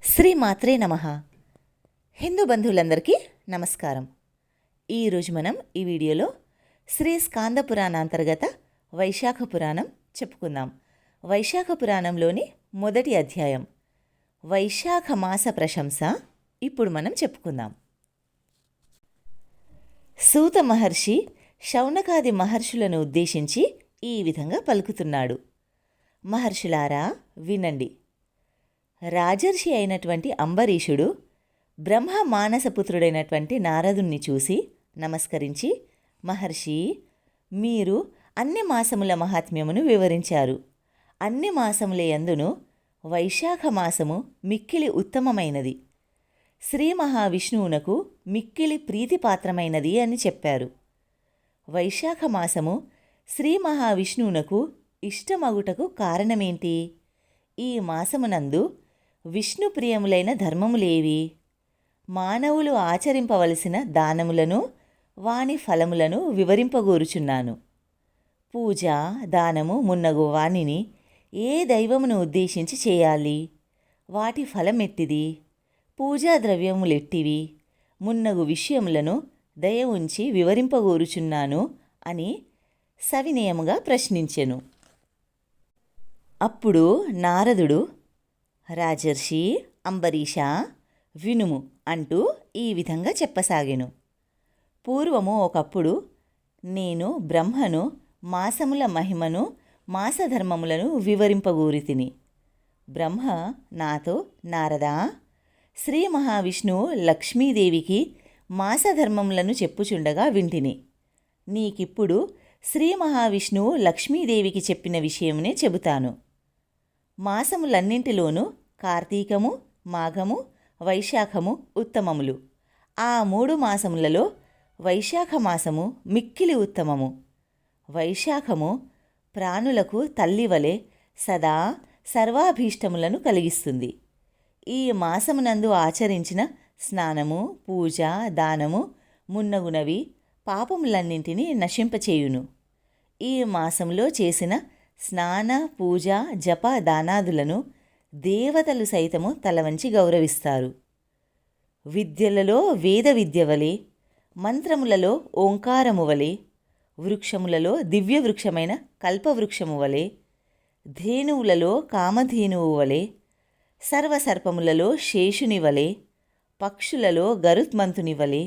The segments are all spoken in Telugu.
శ్రీమాత్రే నమః. హిందూ బంధువులందరికీ నమస్కారం. ఈరోజు మనం ఈ వీడియోలో శ్రీ స్కాంద పురాణాంతర్గత వైశాఖ పురాణం చెప్పుకుందాం. వైశాఖ పురాణంలోని మొదటి అధ్యాయం వైశాఖ మాస ప్రశంస ఇప్పుడు మనం చెప్పుకుందాం. సూత మహర్షి శౌనకాది మహర్షులను ఉద్దేశించి ఈ విధంగా పలుకుతున్నాడు. మహర్షులారా వినండి. రాజర్షి అయినటువంటి అంబరీషుడు బ్రహ్మ మానసపుత్రుడైనటువంటి నారదుణ్ణి చూసి నమస్కరించి, మహర్షి, మీరు అన్ని మాసముల మహాత్మ్యమును వివరించారు. అన్ని మాసముల యందును వైశాఖ మాసము మిక్కిలి ఉత్తమమైనది, శ్రీ మహావిష్ణువునకు మిక్కిలి ప్రీతిపాత్రమైనది అని చెప్పారు. వైశాఖ మాసము శ్రీ మహావిష్ణువునకు ఇష్టమగుటకు కారణమేంటి? ఈ మాసమునందు విష్ణుప్రియములైన ధర్మములేవి? మానవులు ఆచరింపవలసిన దానములను వాని ఫలములను వివరింపగోరుచున్నాను. పూజ, దానము మున్నగు వానిని ఏ దైవమును ఉద్దేశించి చేయాలి? వాటి ఫలమెట్టిది? పూజా ద్రవ్యములెట్టివి? మున్నగు విషయములను దయ ఉంచి వివరింపగోరుచున్నాను అని సవినయముగా ప్రశ్నించెను. అప్పుడు నారదుడు, రాజర్షి అంబరీష, వినుము అంటూ ఈ విధంగా చెప్పసాగెను. పూర్వము ఒకప్పుడు నేను బ్రహ్మను మాసముల మహిమను మాసధర్మములను వివరింపగోరితిని. బ్రహ్మ నాతో, నారదా, శ్రీ మహావిష్ణువు లక్ష్మీదేవికి మాసధర్మములను చెప్పుచుండగా వింటిని. నీకిప్పుడు శ్రీ మహావిష్ణువు లక్ష్మీదేవికి చెప్పిన విషయమునే చెబుతాను. మాసములన్నింటిలోనూ కార్తీకము, మాఘము, వైశాఖము ఉత్తమములు. ఆ 3 మాసములలో వైశాఖ మాసము మిక్కిలి ఉత్తమము. వైశాఖము ప్రాణులకు తల్లివలె సదా సర్వాభీష్టములను కలిగిస్తుంది. ఈ మాసమునందు ఆచరించిన స్నానము, పూజ, దానము మున్నగునవి పాపములన్నింటినీ నశింపచేయును. ఈ మాసంలో చేసిన స్నాన, పూజ, జప, దానాదులను దేవతలు సైతము తలవంచి గౌరవిస్తారు. విద్యలలో వేద విద్య వలె, మంత్రములలో ఓంకారము వలె, వృక్షములలో దివ్య వృక్షమైన కల్పవృక్షము వలె, ధేనువులలో కామధేనువు వలె, సర్వసర్పములలో శేషుని వలె, పక్షులలో గరుత్మంతుని వలె,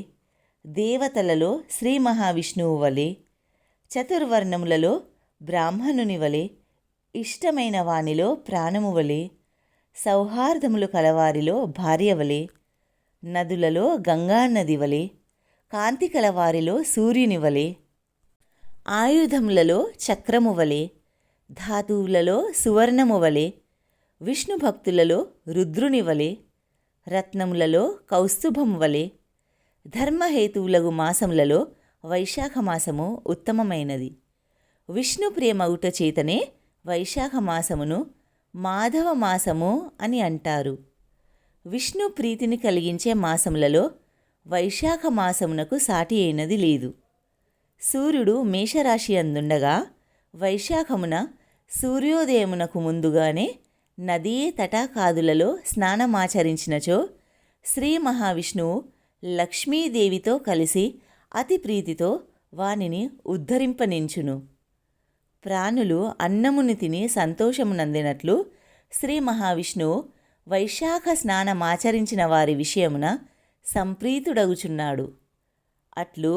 దేవతలలో శ్రీ మహావిష్ణువు వలె, చతుర్వర్ణములలో బ్రాహ్మణుని వలె, ఇష్టమైన వానిలో ప్రాణము వలె, సౌహార్దములు కలవారిలో భార్య వలె, నదులలో గంగానది వలె, కాంతి కలవారిలో సూర్యుని వలె, ఆయుధములలో చక్రము వలె, ధాతువులలో సువర్ణము వలె, విష్ణు భక్తులలో రుద్రుని వలె, రత్నములలో కౌస్తుభము వలె, ధర్మహేతువులగు మాసములలో వైశాఖ మాసము ఉత్తమమైనది. విష్ణు ప్రియమగుట చేతనే వైశాఖ మాసమును మాధవ మాసము అని అంటారు. విష్ణు ప్రీతిని కలిగించే మాసములలో వైశాఖ మాసమునకు సాటి అయినది లేదు. సూర్యుడు మేషరాశి అందుండగా వైశాఖమున సూర్యోదయమునకు ముందుగానే నదీ తటాకాదులలో స్నానమాచరించినచో శ్రీ మహావిష్ణువు లక్ష్మీదేవితో కలిసి అతి ప్రీతితో వానిని ఉద్ధరింపనించును. ప్రాణులు అన్నముని తిని సంతోషమునందినట్లు శ్రీ మహావిష్ణువు వైశాఖ స్నానమాచరించిన వారి విషయమున సంప్రీతుడగుచున్నాడు. అట్లు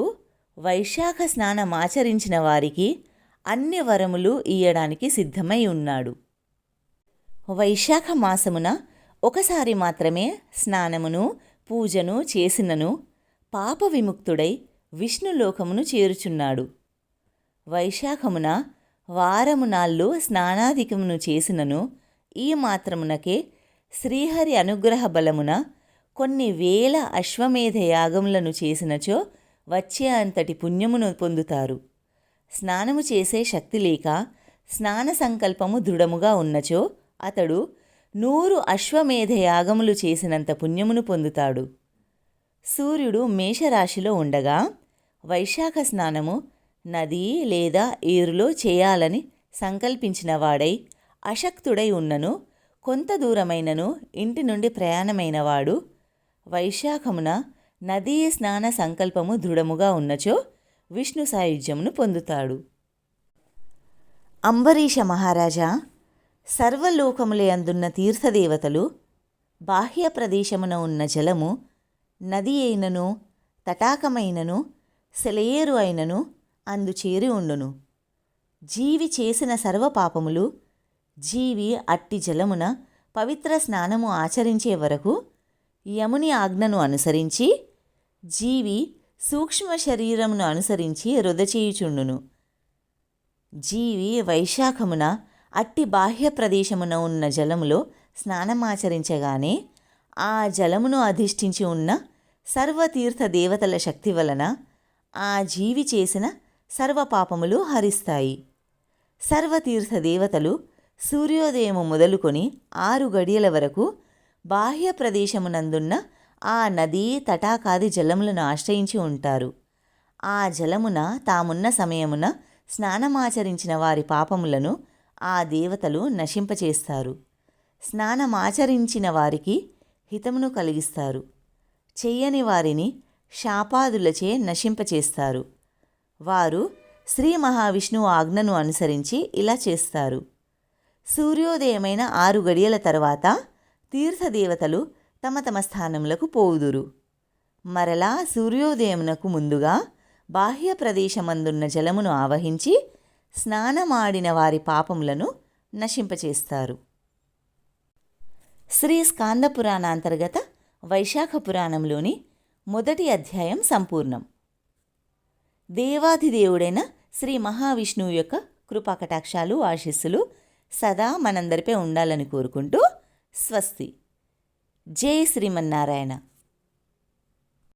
వైశాఖ స్నానమాచరించిన వారికి అన్ని వరములు ఇయ్యడానికి సిద్ధమై ఉన్నాడు. వైశాఖ మాసమున ఒకసారి మాత్రమే స్నానమును పూజను చేసినను పాప విముక్తుడై విష్ణులోకమును చేరుచున్నాడు. వైశాఖమున వారము నాళ్ళు స్నానాధికమును చేసినను ఈ మాత్రమునకే శ్రీహరి అనుగ్రహ బలమున కొన్ని వేల అశ్వమేధ యాగములను చేసినచో వచ్చే అంతటి పుణ్యమును పొందుతారు. స్నానము చేసే శక్తి లేక స్నాన సంకల్పము దృఢముగా ఉన్నచో అతడు 100 అశ్వమేధ యాగములు చేసినంత పుణ్యమును పొందుతాడు. సూర్యుడు మేషరాశిలో ఉండగా వైశాఖ స్నానము నది లేదా ఏరులో చేయాలని సంకల్పించిన వాడై అశక్తుడై ఉన్నను కొంత దూరమైనను ఇంటి నుండి ప్రయాణమైనవాడు వైశాఖమున నదీ స్నాన సంకల్పము దృఢముగా ఉన్నచో విష్ణు సాయుధ్యమును పొందుతాడు. అంబరీష మహారాజా, సర్వలోకములే అందున్న తీర్థదేవతలు బాహ్య ప్రదేశమున ఉన్న జలము నది అయినను తటాకమైనను సెలయేరు అయినను అందు చేరి ఉండును. జీవి చేసిన సర్వపాపములు జీవి అట్టి జలమున పవిత్ర స్నానము ఆచరించే వరకు యముని ఆజ్ఞను అనుసరించి జీవి సూక్ష్మ శరీరమును అనుసరించి రుదచేయుచుండును. జీవి వైశాఖమున అట్టి బాహ్య ప్రదేశమున ఉన్న జలములో స్నానమాచరించగానే ఆ జలమును అధిష్ఠించి ఉన్న సర్వతీర్థ దేవతల శక్తి వలన ఆ జీవి చేసిన సర్వపాపములు హరిస్తాయి. సర్వతీర్థ దేవతలు సూర్యోదయము మొదలుకొని 6 గడియల వరకు బాహ్య ప్రదేశమునందున్న ఆ నదీ తటాకాది జలములను ఆశ్రయించి ఉంటారు. ఆ జలమున తామున్న సమయమున స్నానమాచరించిన వారి పాపములను ఆ దేవతలు నశింపచేస్తారు. స్నానమాచరించిన వారికి హితమును కలిగిస్తారు. చెయ్యని వారిని శాపాదులచే నశింపచేస్తారు. వారు శ్రీ మహావిష్ణువు ఆజ్ఞను అనుసరించి ఇలా చేస్తారు. సూర్యోదయమైన 6 గడియల తర్వాత తీర్థదేవతలు తమ తమ స్థానములకు పోవుదురు. మరలా సూర్యోదయమునకు ముందుగా బాహ్య ప్రదేశమందున్న జలమును ఆవహించి స్నానమాడిన వారి పాపములను నశింపచేస్తారు. శ్రీ స్కాంద పురాణాంతర్గత వైశాఖ పురాణంలోని మొదటి అధ్యాయం సంపూర్ణం. దేవాధిదేవుడైన శ్రీ మహావిష్ణువు యొక్క కృపాకటాక్షాలు ఆశీస్సులు సదా మనందరిపై ఉండాలని కోరుకుంటూ స్వస్తి. జై శ్రీమన్నారాయణ.